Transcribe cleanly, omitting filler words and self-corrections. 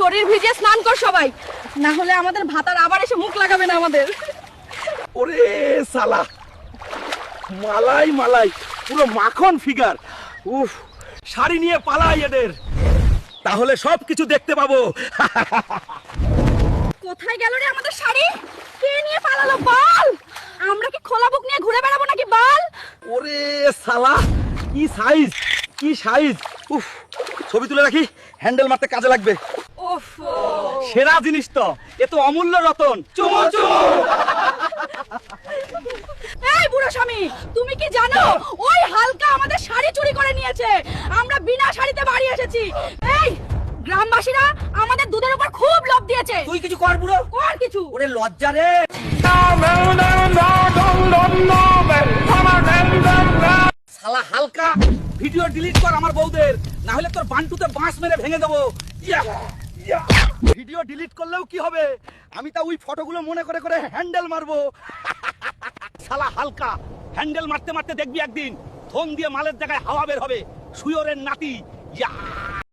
শরীর ভিজিয়ে স্নান কর সবাই, না হলে আমাদের ভাতার আবার এসে মুখ লাগাবে না আমাদের। ওরে সালা, মালাই মালাই, পুরো মাখন ফিগার। উফ, শাড়ি নিয়ে পালাই এদের, তাহলে সবকিছু দেখতে পাবো। কোথায় গেল রে আমাদের শাড়ি? কে নিয়ে পালালো বল? আমরা কি খোলা বুক নিয়ে ঘুরে বেড়াবো নাকি বল? ওরে সালা, কি সাইজ, কি সাইজ! উফ, ছবি তুলে রাখি, হ্যান্ডেল মারতে কাজে লাগবে। ওফ, সেরা জিনিস তো, এ তো অমূল্য রতন। চুমু চুমু। এই বুড়ো স্বামী, তুমি কি জানো ওই হালকা আমাদের শাড়ি চুরি করে নিয়েছে? আমরা বিনা শাড়িতে বাড়ি এসেছি। এই গ্রামবাসীরা আমাদের দুধের উপর খুব লোভ দিয়েছে। তুই কিছু কর বুড়ো, কর কিছু। ওরে লজ্জা রে। শালা হালকা, ভিডিও ডিলিট কর আমার বউদের, না হলে তোর বান্টুতে বাঁশ মেরে ভেঙে দেবো। ইয়া, ইয়া। ভিডিও ডিলিট করলেও কি হবে, আমি তা ওই ফটোগুলো মনে করে করে হ্যান্ডেল মারবো। শালা হালকা, হ্যান্ডেল মারতে মারতে দেখবি একদিন থম দিয়ে মালের জায়গায় হাওয়া বের হবে। শুয়োরের নাতি। ইয়া।